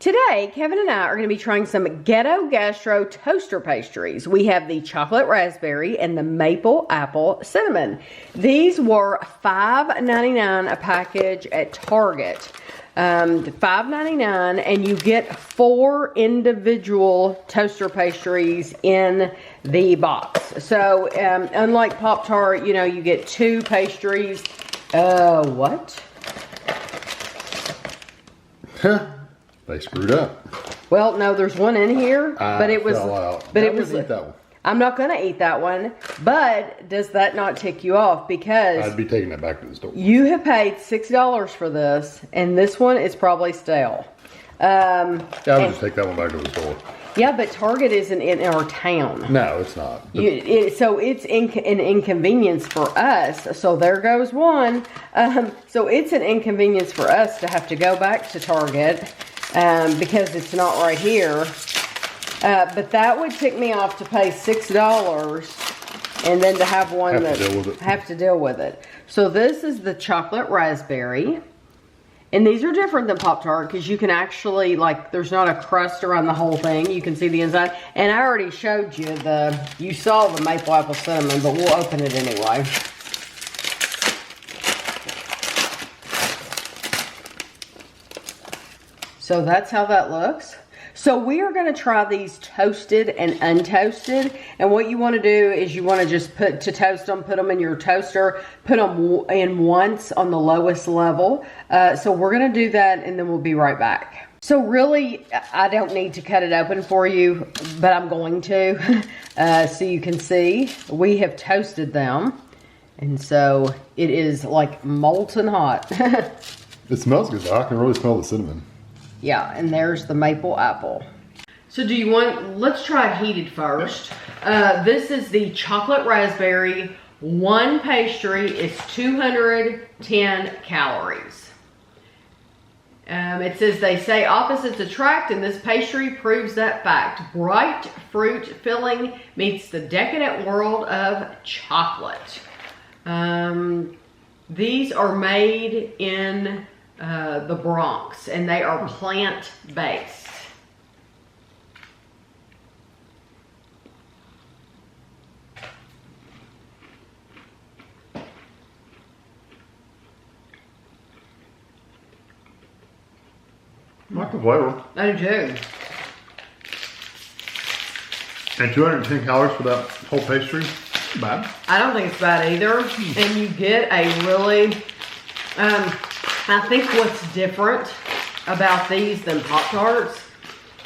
Today, Kevin and I are going to be trying some Ghetto Gastro toaster pastries. We have the chocolate raspberry and the maple apple cinnamon. These were $5.99 a package at Target. $5.99, and you get 4 individual toaster pastries in the box. So, unlike Pop-Tart, you know, you get 2 pastries. What? They screwed up. Well, no, there's one in here, but it was. Fell out. But I it was. would eat that one. I'm not gonna eat that one. But does that not tick you off? Because I'd be taking it back to the store. you have paid $6 for this, and this one is probably stale. Yeah, I would just take that one back to the store. Yeah, but Target isn't in our town. No, it's not. So it's an inconvenience for us. So there goes one. So it's an inconvenience for us to have to go back to Target because it's not right here. But that would tick me off to pay $6 and then to have one that have to deal with it. So this is the chocolate raspberry. And these are different than Pop-Tart because you can actually, like, there's not a crust around the whole thing. You can see the inside. And I already showed you you saw the maple apple cinnamon, but we'll open it anyway. So that's how that looks. So we are going to try these toasted and untoasted. And what you want to do is you want to just to toast them, put them in your toaster, put them in once on the lowest level. So we're going to do that and then we'll be right back. So really, I don't need to cut it open for you, but I'm going to. So you can see we have toasted them. And so it is like molten hot. It smells good though. I can really smell the cinnamon. Yeah, and there's the maple apple. So do you want, let's try it heated first. This is the chocolate raspberry. One pastry is 210 calories. It says, they say opposites attract, and this pastry proves that fact. Bright fruit filling meets the decadent world of chocolate. These are made in the Bronx, and they are plant-based. I like the flavor. I do too. And 210 calories for that whole pastry? Bad. I don't think it's bad either. And you get a really, I think what's different about these than Pop-Tarts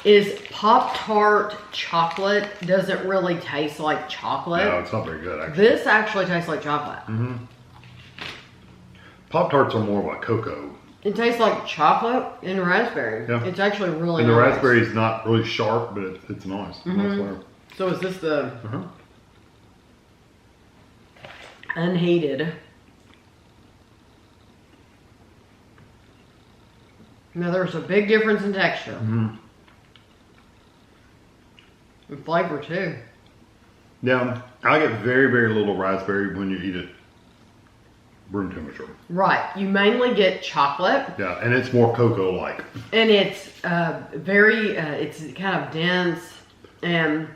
is Pop-Tart chocolate doesn't really taste like chocolate. No, it's not very good actually. This actually tastes like chocolate. Mm-hmm. Pop-Tarts are more like cocoa. It tastes like chocolate and raspberry. Yeah. It's actually really and the nice. raspberry is not really sharp, but it's nice. Mm-hmm. Nice flavor. So is this the unheated? Now there's a big difference in texture. Mm-hmm. And flavor too. Yeah, I get very, very little raspberry when you eat it room temperature. Right, you mainly get chocolate. Yeah, and it's more cocoa-like. And it's it's kind of dense and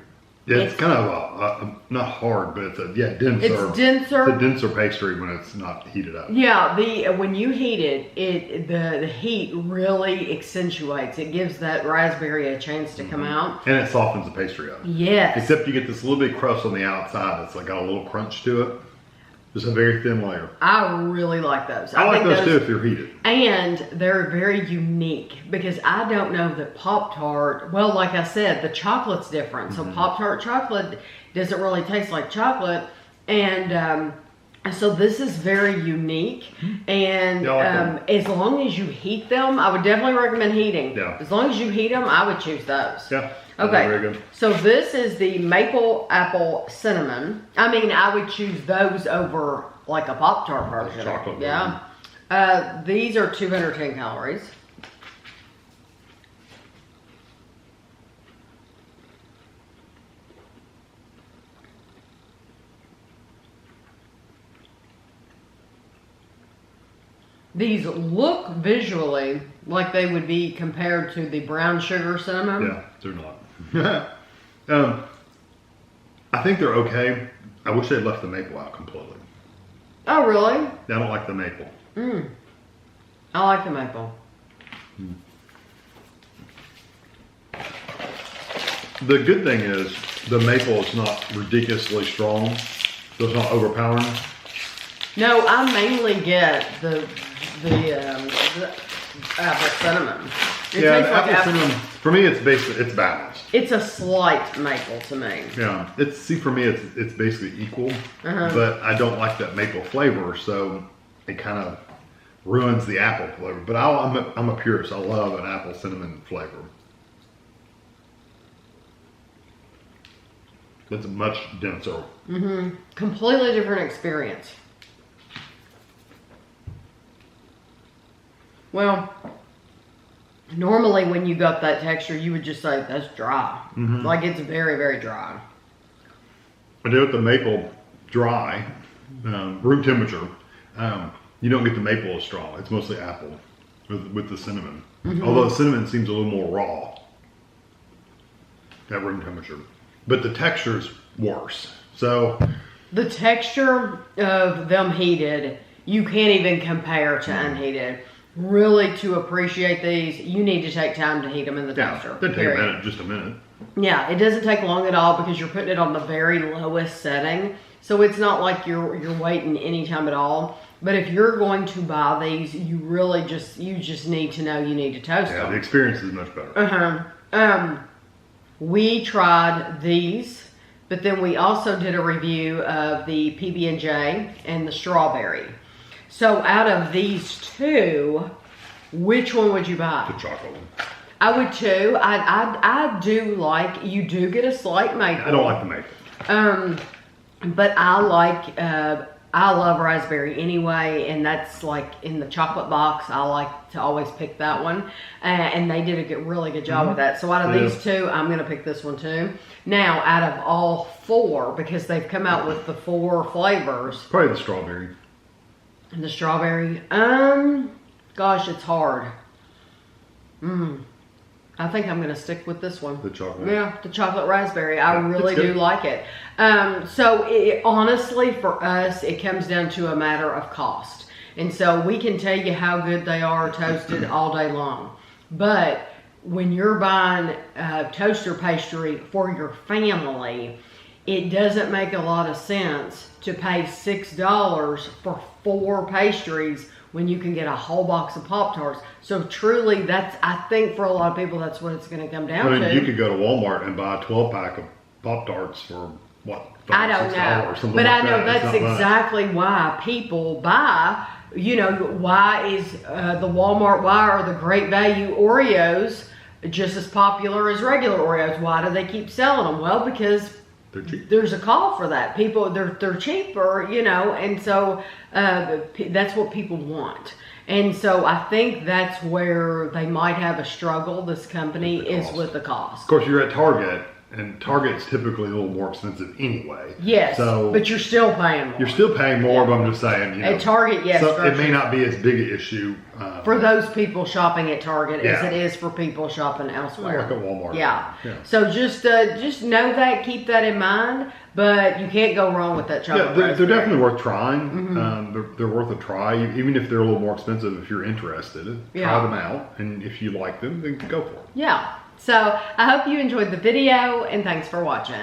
yeah, it's kind of not hard, but it's denser. It's denser. It's a denser pastry when it's not heated up. Yeah, when you heat it, the heat really accentuates. It gives that raspberry a chance to come out. And it softens the pastry up. Yes. Except you get this little bit crust on the outside that's like got a little crunch to it. Just a very thin layer. I really like those. I like those too if they're heated. And they're very unique because I don't know that Pop-Tart, well, like I said, the chocolate's different. So Pop-Tart chocolate doesn't really taste like chocolate. And so this is very unique. And as long as you heat them, I would definitely recommend heating. Yeah. As long as you heat them, I would choose those. Yeah. Okay, very good. So this is the maple apple cinnamon. I mean, I would choose those over like a Pop-Tart version. Chocolate. Yeah. These are 210 calories. These look visually like they would be compared to the brown sugar cinnamon. Yeah, they're not. I think they're okay. I wish they'd left the maple out completely. Oh, really? I don't like the maple. I like the maple. The good thing is the maple is not ridiculously strong, so it's not overpowering. No, I mainly get the apple cinnamon. It Yeah, tastes the like apple cinnamon, for me, it's basically, it's balanced. It's a slight maple to me. Yeah, for me, it's basically equal, but I don't like that maple flavor, so it kind of ruins the apple flavor. But I'm a purist. I love an apple cinnamon flavor. It's much denser. Completely different experience. Well, normally when you got that texture, you would just say that's dry. Like it's very, very dry. I do with the maple dry, room temperature. You don't get the maple as strong. It's mostly apple with the cinnamon. Although the cinnamon seems a little more raw at room temperature. But the texture's worse. So the texture of them heated, you can't even compare to unheated. Really, to appreciate these, you need to take time to heat them in the toaster. It doesn't take a minute, just a minute. Yeah, it doesn't take long at all because you're putting it on the very lowest setting. So it's not like you're waiting any time at all. But if you're going to buy these, you really just need to know you need to toast them. Yeah, the experience is much better. We tried these, but then we also did a review of the PB&J and the strawberry. So out of these two, which one would you buy? The chocolate one. I would too. I do like, you do get a slight maple. I don't like the maple. But I love raspberry anyway, and that's like in the chocolate box. I like to always pick that one, and they did a really good job with that. So out of these two, I'm gonna pick this one too. Now, out of all four, because they've come out with the 4 flavors. Probably the strawberry. And the strawberry, gosh, it's hard. I think I'm gonna stick with this one. The chocolate. Yeah, the chocolate raspberry. I really do like it. So honestly, for us, it comes down to a matter of cost. And so we can tell you how good they are toasted all day long. But when you're buying toaster pastry for your family, it doesn't make a lot of sense to pay $6 for 4 pastries when you can get a whole box of Pop-Tarts. So truly, I think for a lot of people, that's what it's going to come down to. You could go to Walmart and buy a 12-pack of Pop-Tarts for, what, I don't know. But I know that's exactly why people buy, why is the Walmart, why are the Great Value Oreos just as popular as regular Oreos? Why do they keep selling them? Well, because they're cheap. There's a call for that. People, they're cheaper, and so that's what people want. And so I think that's where they might have a struggle, this company, is with the cost. Of course, you're at Target, and Target's typically a little more expensive anyway. Yes, but you're still paying more. You're still paying more, but I'm just saying, at Target, yes. So it may not be as big an issue. For those people shopping at Target as it is for people shopping elsewhere. Like at Walmart. Yeah. So just know that, keep that in mind, but you can't go wrong with that chocolate. Yeah, they're definitely worth trying. They're worth a try, even if they're a little more expensive. If you're interested, try them out, and if you like them, then go for it. Yeah. So I hope you enjoyed the video, and thanks for watching.